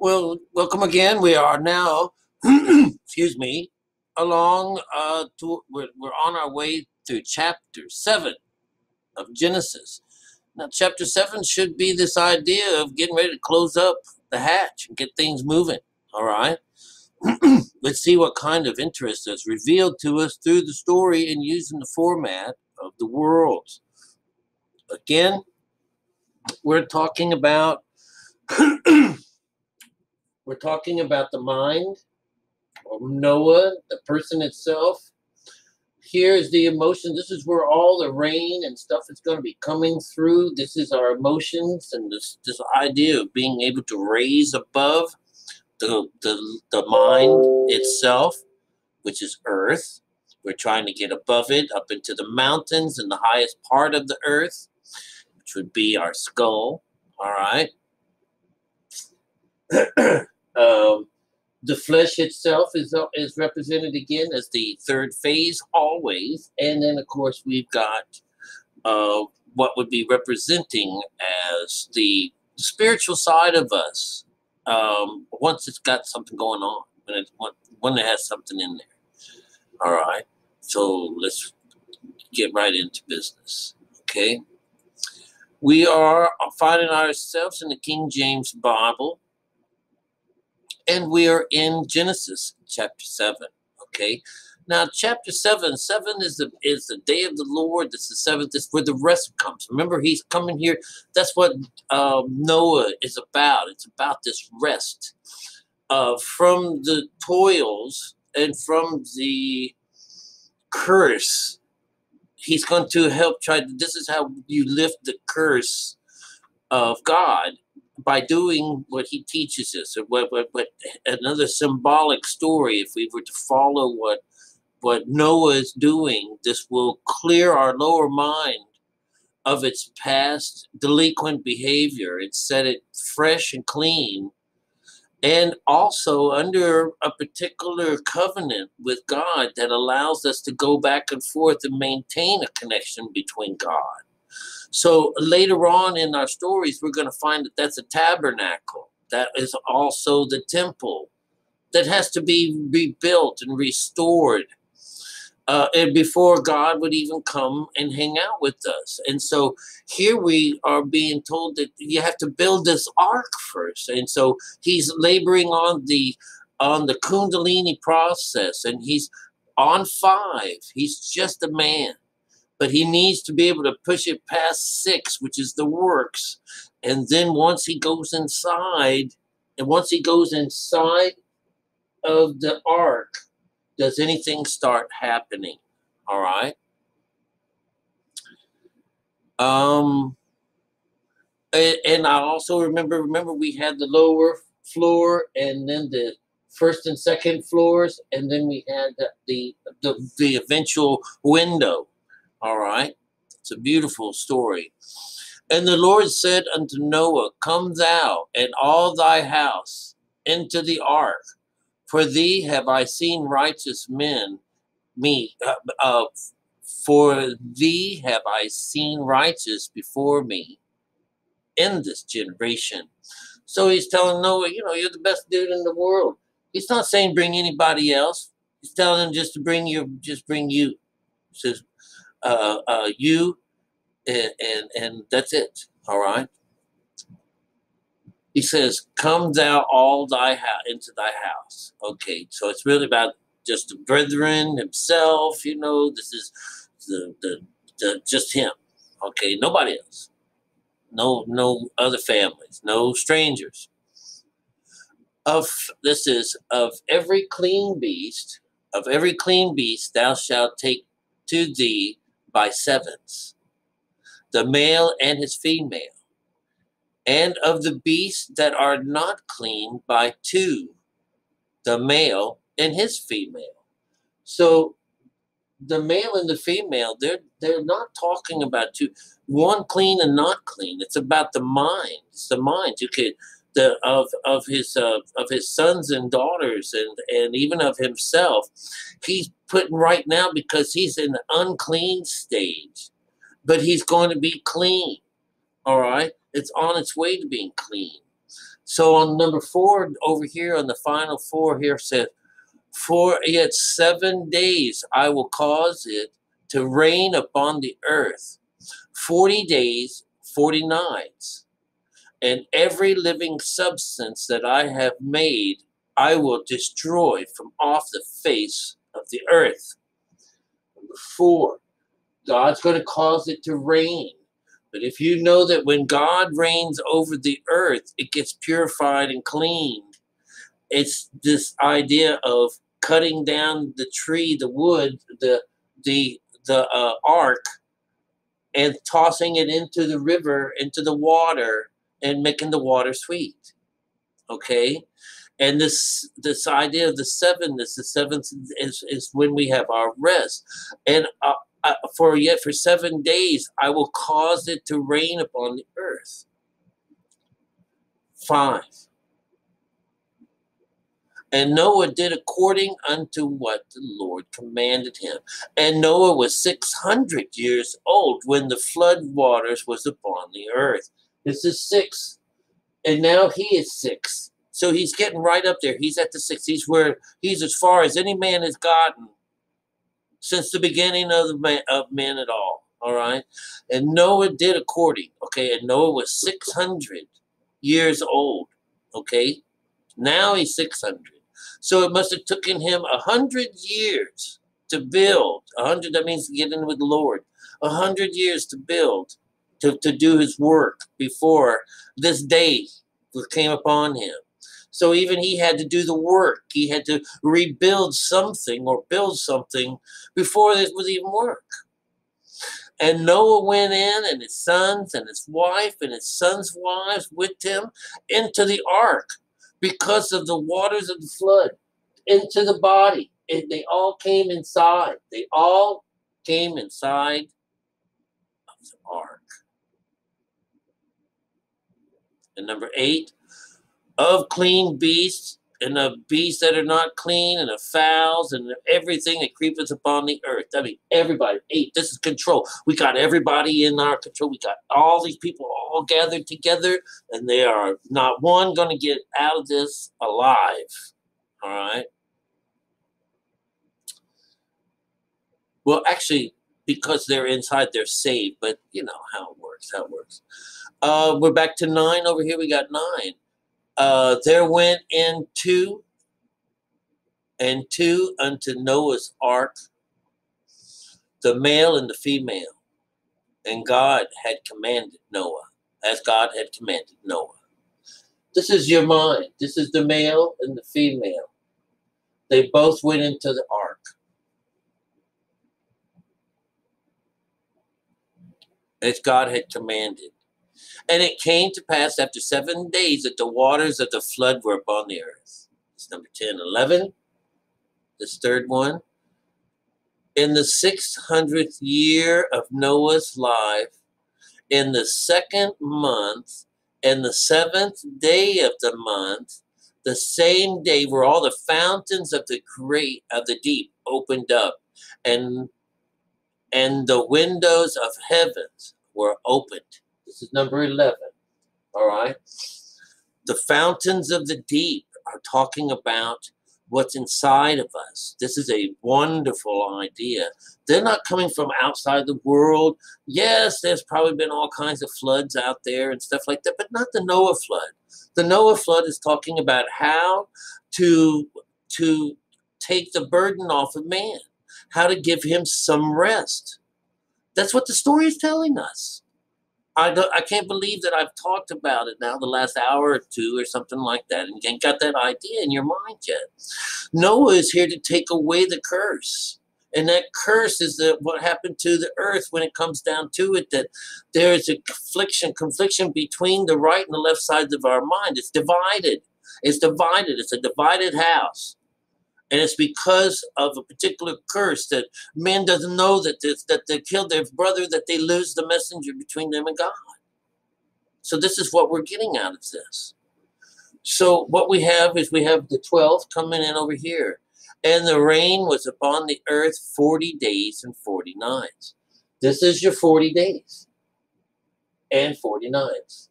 Well, welcome again. We are now, excuse me, along we're on our way to chapter 7 of Genesis. Now, chapter 7 should be this idea of getting ready to close up the hatch and get things moving. All right. Let's see what kind of interest is revealed to us through the story and using the format of the worlds. Again, we're talking about the mind of Noah, the person itself. Here's the emotion. This is where all the rain and stuff is going to be coming through. This is our emotions and this idea of being able to raise above the mind itself, which is earth. We're trying to get above it, up into the mountains and the highest part of the earth, which would be our skull. All right. The flesh itself is represented again as the third phase always. And then, of course, we've got what would be representing as the spiritual side of us once it's got something going on, when it has something in there. All right. So let's get right into business. Okay. We are finding ourselves in the King James Bible. And we are in Genesis chapter 7. Okay. Now, chapter 7 is the day of the Lord. This is the seventh. This is where the rest comes. Remember, he's coming here. That's what Noah is about. It's about this rest from the toils and from the curse. He's going to help this is how you lift the curse of God, by doing what he teaches us. What another symbolic story, if we were to follow what Noah is doing, this will clear our lower mind of its past delinquent behavior and set it fresh and clean, and also under a particular covenant with God that allows us to go back and forth and maintain a connection between God. So later on in our stories, we're going to find that that's a tabernacle. That is also the temple that has to be rebuilt and restored and before God would even come and hang out with us. And so here we are being told that you have to build this ark first. And so he's laboring on the Kundalini process, and he's on 5. He's just a man. But he needs to be able to push it past 6, which is the works. And then once he goes inside of the ark, does anything start happening? All right. And I also remember we had the lower floor and then the first and second floors, and then we had the eventual window. All right. It's a beautiful story. And the Lord said unto Noah, Come thou and all thy house into the ark, for thee have I seen righteous men, for thee have I seen righteous before me in this generation. So he's telling Noah, you're the best dude in the world. He's not saying bring anybody else. He's telling him just bring you. He says, you, and that's it. All right. He says, Come thou all thy house into thy house. Okay, so it's really about just the brethren himself. This is the just him. Okay, nobody else. No other families, no strangers. Of every clean beast, thou shalt take to thee by 7s, the male and his female, and of the beasts that are not clean by 2, the male and his female. So the male and the female, they're not talking about 2, one clean and not clean. It's about the mind. It's the mind. Of his sons and daughters, and even of himself. He's putting right now, because he's in the unclean stage, but he's going to be clean. All right, it's on its way to being clean. So on number 4 over here on the final 4 here says, for yet 7 days I will cause it to rain upon the earth, 40 days, 40 nights. And every living substance that I have made, I will destroy from off the face of the earth. Number 4, God's going to cause it to rain. But if you know that when God rains over the earth, it gets purified and cleaned. It's this idea of cutting down the tree, the wood, the ark, and tossing it into the river, into the water, and making the water sweet. Okay? And this idea of the seventh is when we have our rest. And for 7 days I will cause it to rain upon the earth. 5. And Noah did according unto what the Lord commanded him. And Noah was 600 years old when the flood waters was upon the earth. This is 6. And now he is 6. So he's getting right up there. He's at the 6. He's as far as any man has gotten since the beginning of men at all. All right. And Noah did according. Okay. And Noah was 600 years old. Okay. Now he's 600. So it must have taken him 100 years to build. 100, that means to get in with the Lord. 100 years to build, to do his work before this day came upon him. So even he had to do the work. He had to rebuild something or build something before this would even work. And Noah went in, and his sons and his wife and his sons' wives with him into the ark because of the waters of the flood, into the body. And they all came inside. They all came inside of the ark. And number 8, of clean beasts, and of beasts that are not clean, and of fowls, and of everything that creepeth upon the earth. I mean, everybody. 8, this is control. We got everybody in our control. We got all these people all gathered together, and they are not one going to get out of this alive. All right? Well, actually, because they're inside, they're saved, but you know how it works, we're back to 9 over here. We got 9. There went in two unto Noah's ark, the male and the female, and God had commanded Noah, as God had commanded Noah. This is your mind. This is the male and the female. They both went into the ark. As God had commanded. And it came to pass after 7 days that the waters of the flood were upon the earth. It's number 10. 11, this third one. In the 600th year of Noah's life, in the 2nd month, and the 7th day of the month, the same day were all the fountains of the deep opened up, and the windows of heavens were opened. This is number 11. All right. The fountains of the deep are talking about what's inside of us. This is a wonderful idea. They're not coming from outside the world. Yes, there's probably been all kinds of floods out there and stuff like that, but not the Noah flood. The Noah flood is talking about how to take the burden off of man, how to give him some rest. That's what the story is telling us. I can't believe that I've talked about it now the last hour or 2 or something like that, and you ain't got that idea in your mind yet. Noah is here to take away the curse. And that curse is what happened to the earth when it comes down to it, that there is a confliction between the right and the left sides of our mind. It's divided. It's divided. It's a divided house. And it's because of a particular curse that man doesn't know that they killed their brother, that they lose the messenger between them and God. So this is what we're getting out of this. So what we have is we have the 12th coming in over here. And the rain was upon the earth 40 days and 40 nights. This is your 40 days and 40 nights.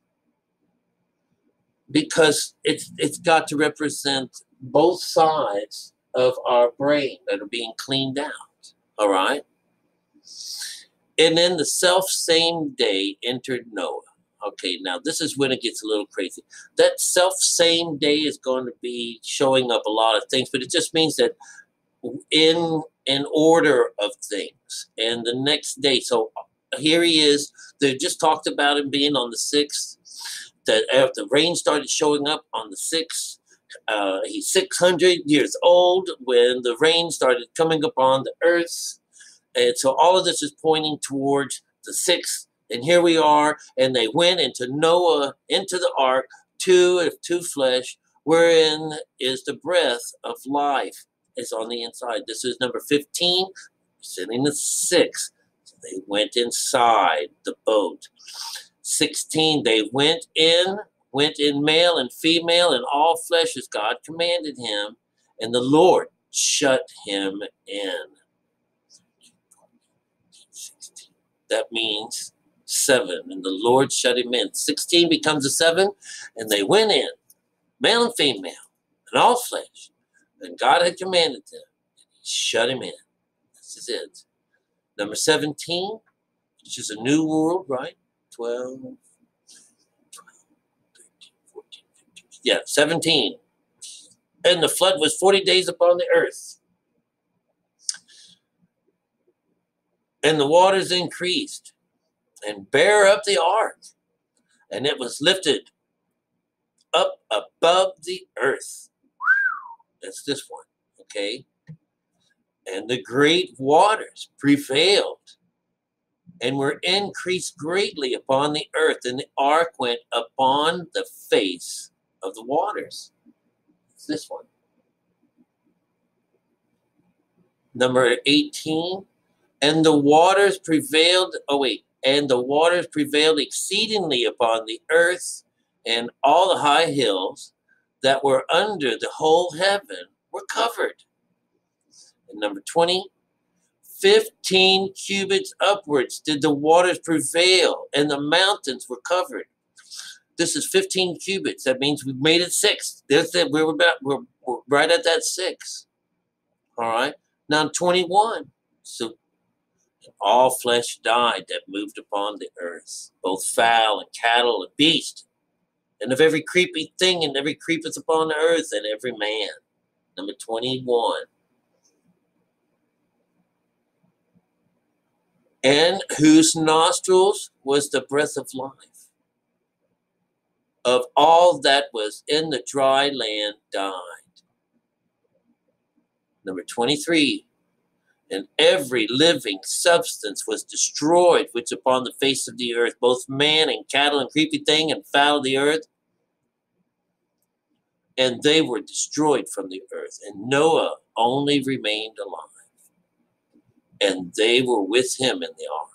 because it's got to represent both sides of our brain that are being cleaned out. All right. And then the self same day entered Noah. Okay, now this is when it gets a little crazy. That self same day is going to be showing up a lot of things, but it just means that in order of things. And the next day, so here he is. They just talked about him being on the 6th. That after the rain started showing up on the 6th, he's 600 years old when the rain started coming upon the earth. And so all of this is pointing towards the 6th. And here we are. And they went into Noah, into the ark, two flesh, wherein is the breath of life is on the inside. This is number 15, sitting the 6th. So they went inside the boat. 16, they went in male and female, and all flesh as God commanded him. And the Lord shut him in. That means 7, and the Lord shut him in. 16 becomes a 7, and they went in, male and female, and all flesh. And God had commanded them, and he shut him in. This is it. Number 17, which is a new world, right? 12, 13, 14, 15. Yeah, 17. And the flood was 40 days upon the earth. And the waters increased and bare up the ark, and it was lifted up above the earth. That's this one, okay? And the great waters prevailed and were increased greatly upon the earth, and the ark went upon the face of the waters. It's this one. Number 18. And the waters prevailed, and the waters prevailed exceedingly upon the earth, and all the high hills that were under the whole heaven were covered. And number 20, 15 cubits upwards did the waters prevail, and the mountains were covered. This is 15 cubits. That means we've made it 6. There's that we're right at that 6. All right. Now 21. So all flesh died that moved upon the earth, both fowl and cattle and beast, and of every creepy thing and every creepeth upon the earth, and every man. Number 21. And whose nostrils was the breath of life. Of all that was in the dry land died. Number 23. And every living substance was destroyed, which upon the face of the earth, both man and cattle and creepy thing and fowl of the earth. And they were destroyed from the earth. And Noah only remained alive. And they were with him in the ark.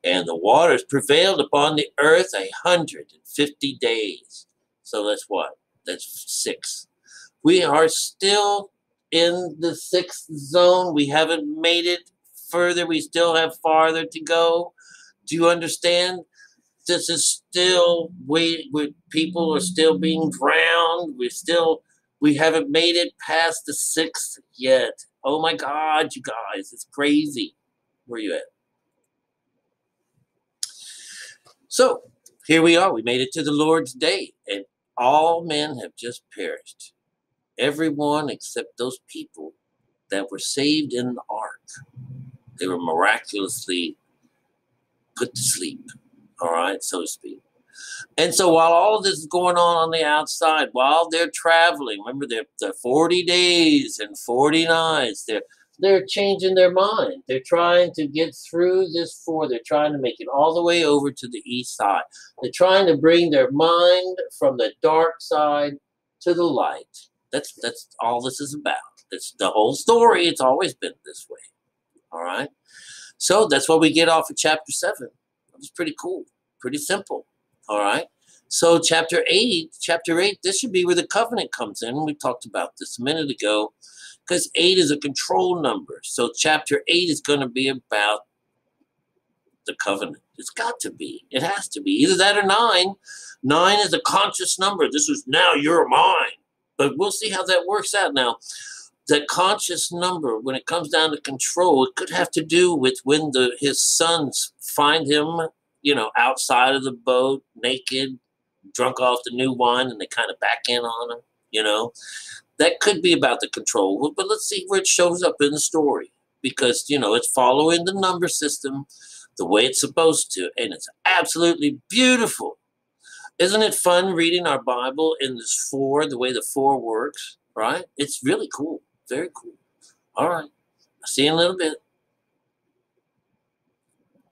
And the waters prevailed upon the earth 150 days. So that's what? That's 6. We are still in the 6th zone. We haven't made it further. We still have farther to go. Do you understand? This is still where people are still being drowned. We haven't made it past the 6th yet. Oh my God, you guys, it's crazy. Where are you at? So here we are. We made it to the Lord's day, and all men have just perished. Everyone except those people that were saved in the ark. They were miraculously put to sleep, all right, so to speak. And so while all of this is going on the outside, while they're traveling, remember they're 40 days and 40 nights, they're changing their mind. They're trying to get through this they're trying to make it all the way over to the east side. They're trying to bring their mind from the dark side to the light. That's all this is about. It's the whole story. It's always been this way. All right. So that's what we get off of chapter 7. It was pretty cool. Pretty simple. All right. So chapter 8, this should be where the covenant comes in. We talked about this a minute ago, because 8 is a control number. So chapter 8 is going to be about the covenant. It's got to be. It has to be. Either that or 9. 9 is a conscious number. This is now you're mine. But we'll see how that works out. Now, that conscious number, when it comes down to control, it could have to do with when his sons find him, outside of the boat, naked, drunk off the new wine, and they kind of back in on him, That could be about the control. But let's see where it shows up in the story. Because, it's following the number system the way it's supposed to. And it's absolutely beautiful. Isn't it fun reading our Bible in this 4, the way the 4 works, right? It's really cool. Very cool. All right. I'll see you in a little bit.